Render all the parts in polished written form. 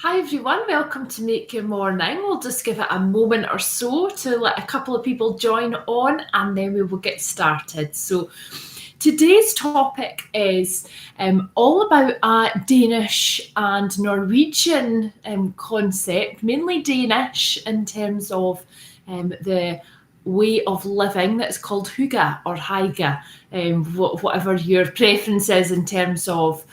Hi everyone, welcome to Make Your Morning. We'll just give it a moment or so to let a couple of people join on and then we will get started. So today's topic is all about a Danish and Norwegian concept, mainly Danish in terms of the way of living that's called Hygge or Hygge, whatever your preference is in terms of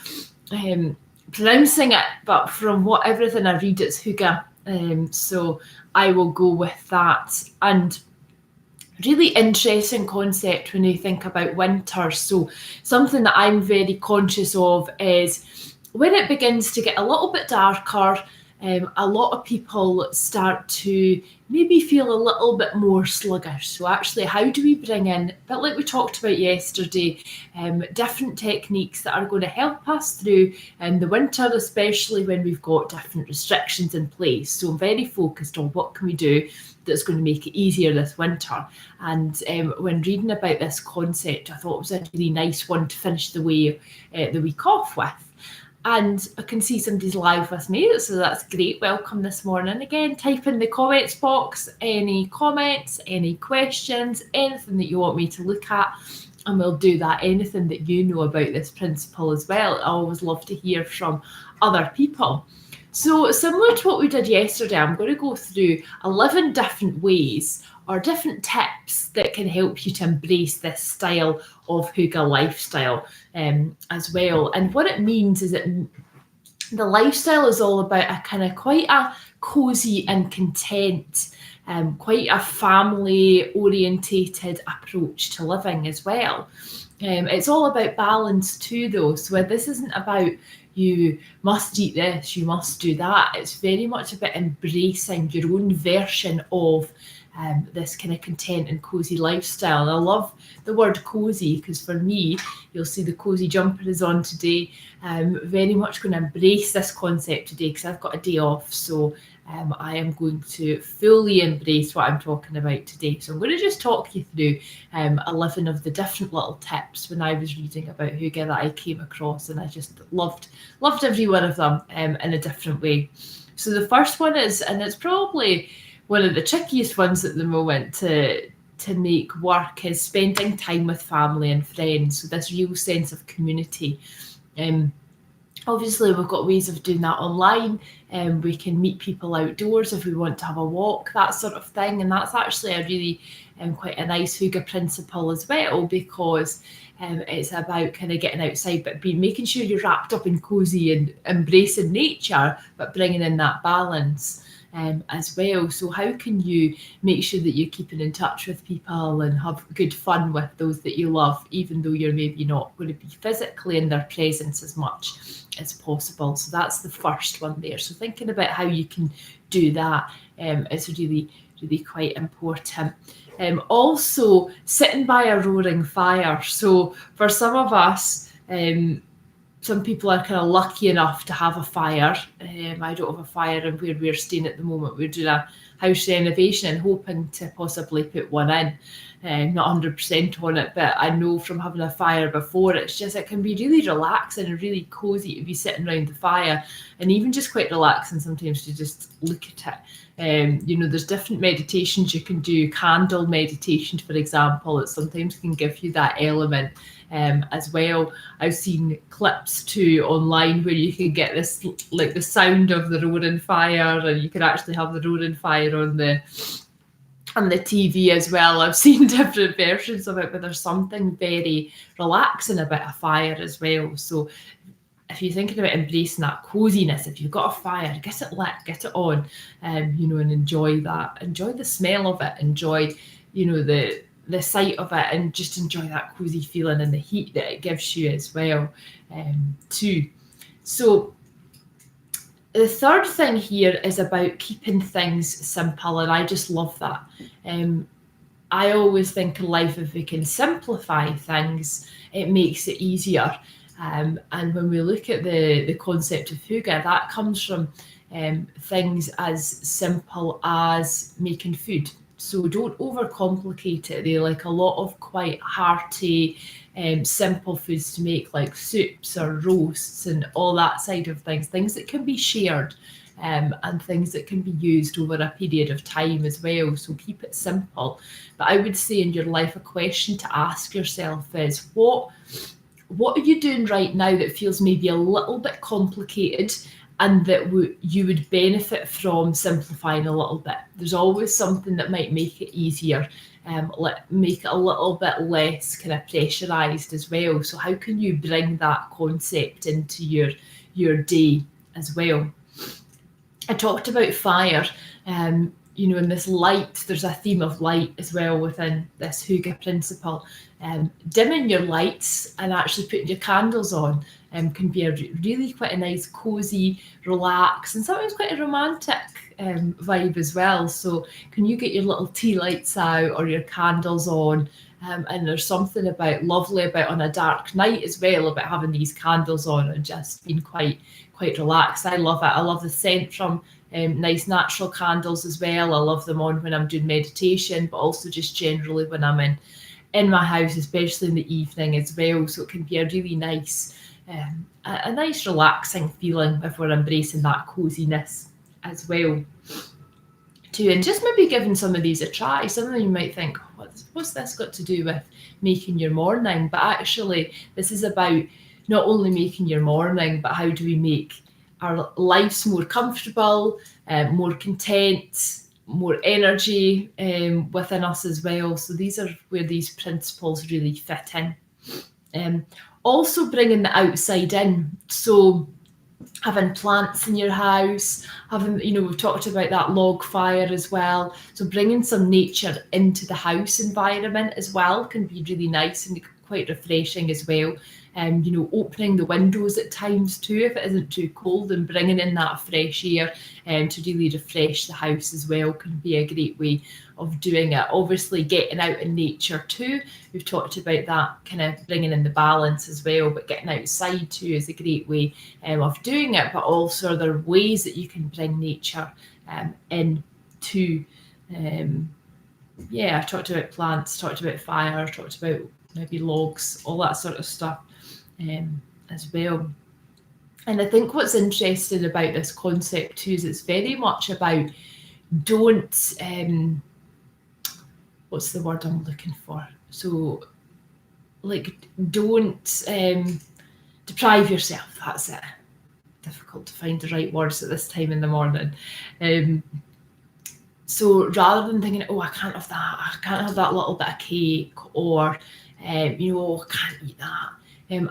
pronouncing it, but from everything I read, it's Hygge. So I will go with that. And really interesting concept when you think about winter. So something that I'm very conscious of is when it begins to get a little bit darker, a lot of people start to maybe feel a little bit more sluggish. So actually, how do we bring in, a bit like we talked about yesterday, different techniques that are going to help us through the winter, especially when we've got different restrictions in place. So I'm very focused on what can we do that's going to make it easier this winter. And when reading about this concept, I thought it was a really nice one to finish the week off with. And I can see somebody's live with me, so that's great. Welcome this morning. Again, type in the comments box any comments, any questions, anything that you want me to look at, and we'll do that. Anything that you know about this principle as well. I always love to hear from other people. So similar to what we did yesterday, I'm going to go through 11 different ways or different tips that can help you to embrace this style of Hygge lifestyle as well. And what it means is that the lifestyle is all about a kind of quite a cozy and content, quite a family orientated approach to living as well. It's all about balance too, though. So this isn't about you must eat this, you must do that. It's very much about embracing your own version of this kind of content and cozy lifestyle. And I love the word cozy because for me, you'll see the cozy jumper is on today. Very much going to embrace this concept today because I've got a day off. So I am going to fully embrace what I'm talking about today. So I'm going to just talk you through 11 of the different little tips when I was reading about Hygge that I came across, and I just loved every one of them in a different way. So the first one is, and it's probably one of the trickiest ones at the moment to make work, is spending time with family and friends. So this real sense of community. Obviously, we've got ways of doing that online. We can meet people outdoors if we want to have a walk, that sort of thing. And that's actually a really quite a nice Hygge principle as well, because it's about kind of getting outside, but making sure you're wrapped up in cozy and embracing nature, but bringing in that balance. As well. So how can you make sure that you're keeping in touch with people and have good fun with those that you love, even though you're maybe not going to be physically in their presence as much as possible? So that's the first one there. So thinking about how you can do that is really, really quite important. Also, sitting by a roaring fire. So for some of us, some people are kind of lucky enough to have a fire. I don't have a fire, and where we're staying at the moment, we're doing a house renovation and hoping to possibly put one in. Not 100% on it, but I know from having a fire before, it can be really relaxing and really cozy to be sitting around the fire, and even just quite relaxing sometimes to just look at it. There's different meditations you can do. Candle meditation, for example, it sometimes can give you that element as well. I've seen clips too online where you can get this, like the sound of the roaring fire, and you can actually have the roaring fire on the TV as well. I've seen different versions of it, but there's something very relaxing about a fire as well. So if you're thinking about embracing that coziness, if you've got a fire, get it lit, get it on, and enjoy that. Enjoy the smell of it. Enjoy, the sight of it, and just enjoy that cozy feeling and the heat that it gives you as well, too. So the third thing here is about keeping things simple, and I just love that. I always think in life, if we can simplify things, it makes it easier. And when we look at the concept of Hygge, that comes from things as simple as making food. So don't overcomplicate it. They're like a lot of quite hearty, simple foods to make, like soups or roasts and all that side of things that can be shared, and things that can be used over a period of time as well. So keep it simple. But I would say in your life, a question to ask yourself is, what are you doing right now that feels maybe a little bit complicated, and that you would benefit from simplifying a little bit? There's always something that might make it easier, make it a little bit less kind of pressurized as well. So how can you bring that concept into your day as well? I talked about fire, in this light, there's a theme of light as well within this Hygge principle. Dimming your lights and actually putting your candles on can be really quite a nice, cozy, relax, and sometimes quite a romantic vibe as well. So can you get your little tea lights out or your candles on? And there's something lovely about on a dark night as well, about having these candles on and just being quite relaxed. I love it. I love the scent from nice natural candles as well. I love them on when I'm doing meditation, but also just generally when I'm in my house, especially in the evening as well. So it can be a really nice, a nice relaxing feeling if we're embracing that coziness as well too. And just maybe giving some of these a try. Some of them you might think, what's this got to do with making your morning? But actually, this is about not only making your morning, but how do we make our lives more comfortable, more content, more energy within us as well. So these are where these principles really fit in. Also bringing the outside in. So having plants in your house, we've talked about that log fire as well. So bringing some nature into the house environment as well can be really nice and quite refreshing as well. Opening the windows at times too, if it isn't too cold, and bringing in that fresh air to really refresh the house as well can be a great way of doing it. Obviously, getting out in nature too. We've talked about that, kind of bringing in the balance as well, but getting outside too is a great way of doing it. But also there are ways that you can bring nature into. I talked about plants, talked about fire, talked about maybe logs, all that sort of stuff as well. And I think what's interesting about this concept too is it's very much about don't, what's the word I'm looking for? So don't deprive yourself. That's it. Difficult to find the right words at this time in the morning. So rather than thinking, I can't have that little bit of cake, or I can't eat that.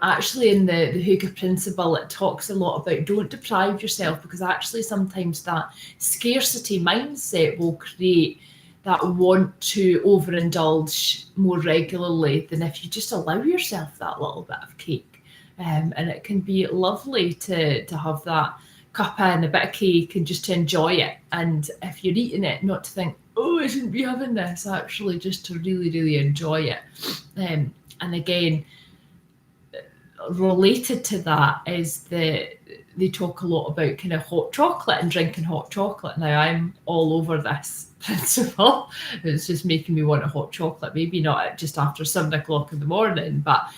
Actually, in the Hygge principle, it talks a lot about don't deprive yourself, because actually sometimes that scarcity mindset will create that want to overindulge more regularly than if you just allow yourself that little bit of cake. And it can be lovely to have that cuppa and a bit of cake and just to enjoy it. And if you're eating it, not to think, I shouldn't be having this, actually just to really, really enjoy it. And again, related to that is they talk a lot about kind of hot chocolate and drinking hot chocolate. Now, I'm all over this principle. It's just making me want a hot chocolate, maybe not just after 7 o'clock in the morning, but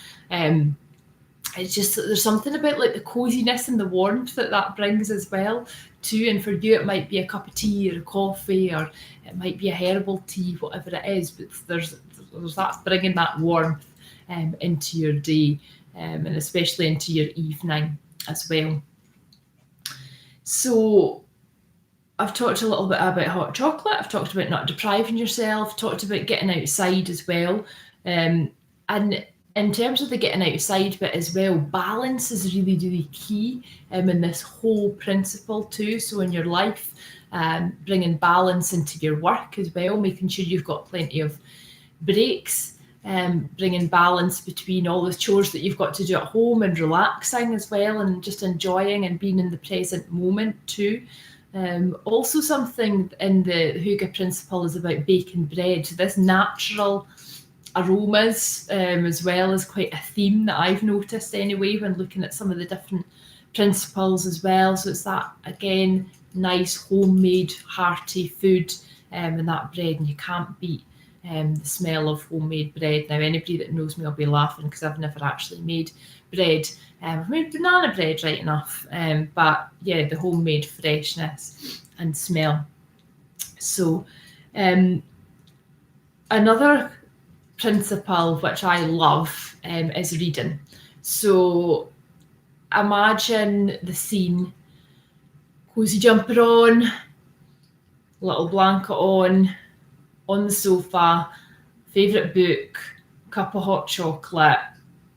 it's just there's something about like the coziness and the warmth that brings as well too. And for you, it might be a cup of tea or a coffee, or it might be a herbal tea, whatever it is. But there's that bringing that warmth into your day, and especially into your evening as well. So I've talked a little bit about hot chocolate. I've talked about not depriving yourself, talked about getting outside as well. And in terms of the getting outside bit as well, balance is really, really key in this whole principle too. So in your life, bringing balance into your work as well, making sure you've got plenty of breaks, bringing balance between all the chores that you've got to do at home and relaxing as well, and just enjoying and being in the present moment too. Also something in the Hygge principle is about baking bread. So this natural aromas as well is quite a theme that I've noticed anyway when looking at some of the different principles as well. So it's that, again, nice homemade hearty food and that bread, and you can't beat the smell of homemade bread. Now, anybody that knows me will be laughing because I've never actually made bread. I've made banana bread right enough, but yeah, the homemade freshness and smell. So another principle which I love is reading. So imagine the scene: cozy jumper on, little blanket on the sofa, favourite book, cup of hot chocolate,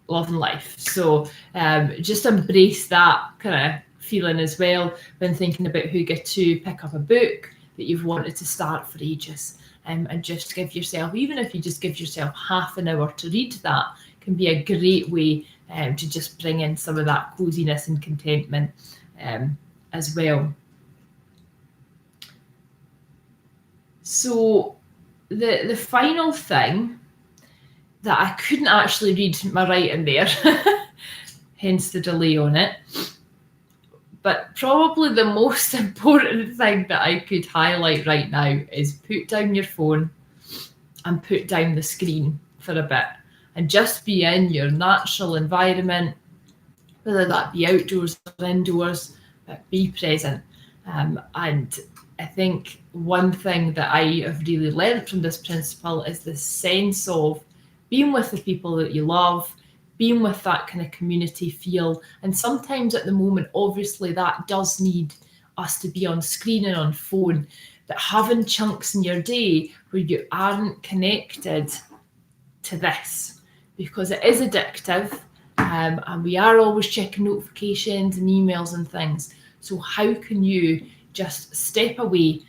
loving life. So just embrace that kind of feeling as well when thinking about Hygge, to pick up a book that you've wanted to start for ages, and just give yourself, even if you just give yourself half an hour to read, that can be a great way to just bring in some of that coziness and contentment as well. So the final thing that I couldn't actually read my writing there, hence the delay on it, but probably the most important thing that I could highlight right now is put down your phone and put down the screen for a bit and just be in your natural environment, whether that be outdoors or indoors, but be present. And I think one thing that I have really learned from this principle is the sense of being with the people that you love, being with that kind of community feel. And sometimes at the moment, obviously, that does need us to be on screen and on phone, but having chunks in your day where you aren't connected to this, because it is addictive, and we are always checking notifications and emails and things. So how can you just step away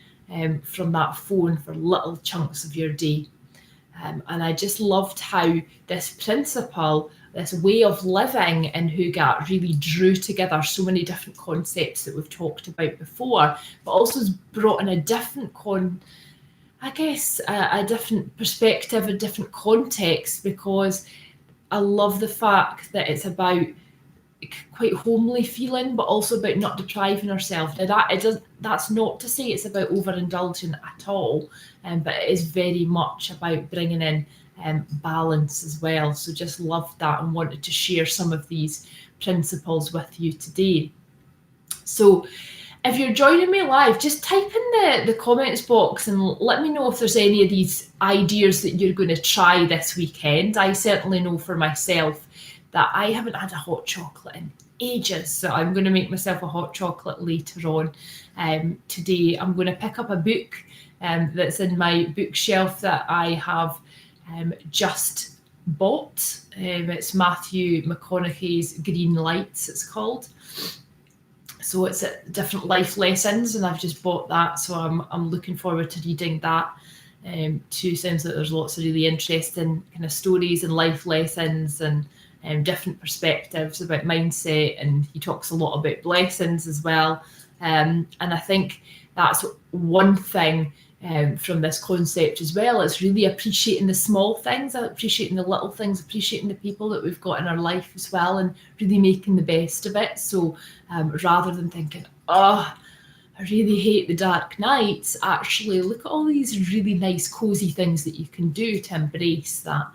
from that phone for little chunks of your day? And I just loved how this principle, this way of living in Hygge, really drew together so many different concepts that we've talked about before, but also has brought in a different a different perspective, a different context, because I love the fact that it's about quite homely feeling, but also about not depriving ourselves. Now that's not to say it's about overindulging at all, but it is very much about bringing in balance as well. So just loved that and wanted to share some of these principles with you today. So if you're joining me live, just type in the comments box and let me know if there's any of these ideas that you're going to try this weekend. I certainly know for myself that I haven't had a hot chocolate in ages, so I'm going to make myself a hot chocolate later on. Today I'm going to pick up a book that's in my bookshelf that I have just bought. It's Matthew McConaughey's Green Lights, it's called. So it's different life lessons, and I've just bought that, so I'm looking forward to reading that too. Sounds like there's lots of really interesting kind of stories and life lessons and different perspectives about mindset, and he talks a lot about blessings as well. And I think that's one thing from this concept as well. It's really appreciating the small things, appreciating the little things, appreciating the people that we've got in our life as well, and really making the best of it. So rather than thinking, oh, I really hate the dark nights, actually look at all these really nice cozy things that you can do to embrace that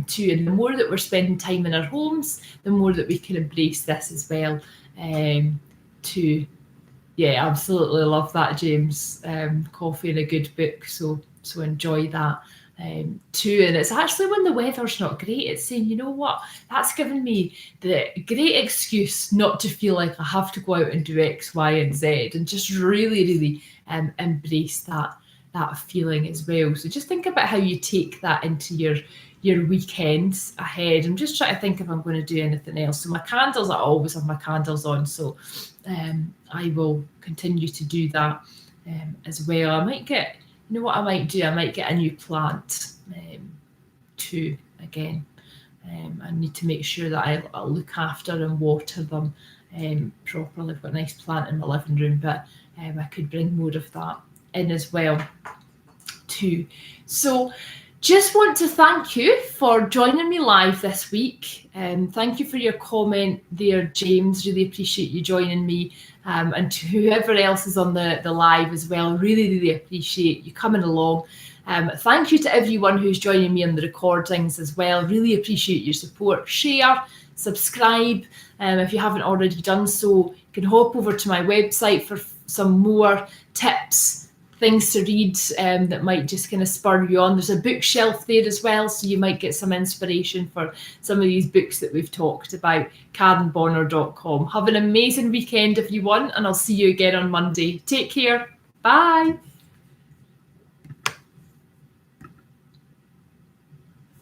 too. And the more that we're spending time in our homes, the more that we can embrace this as well too. Yeah, absolutely love that, James. Coffee and a good book, so enjoy that too. And it's actually when the weather's not great, it's saying, you know what, that's given me the great excuse not to feel like I have to go out and do X, Y, and Z, and just really embrace that feeling as well. So just think about how you take that into your weekends ahead. I'm just trying to think if I'm going to do anything else. So my candles, I always have my candles on, so I will continue to do that as well. I might get, you know what I might do? I might get a new plant too again. I need to make sure that I look after and water them properly. I've got a nice plant in my living room, but I could bring more of that in as well too. So just want to thank you for joining me live this week. Thank you for your comment there, James. Really appreciate you joining me. And to whoever else is on the live as well, really appreciate you coming along. Thank you to everyone who's joining me on the recordings as well. Really appreciate your support. Share, subscribe. If you haven't already done so, you can hop over to my website for some more tips, things to read that might just kind of spur you on. There's a bookshelf there as well, so you might get some inspiration for some of these books that we've talked about. KarenBonner.com. Have an amazing weekend, everyone, and I'll see you again on Monday. Take care. Bye.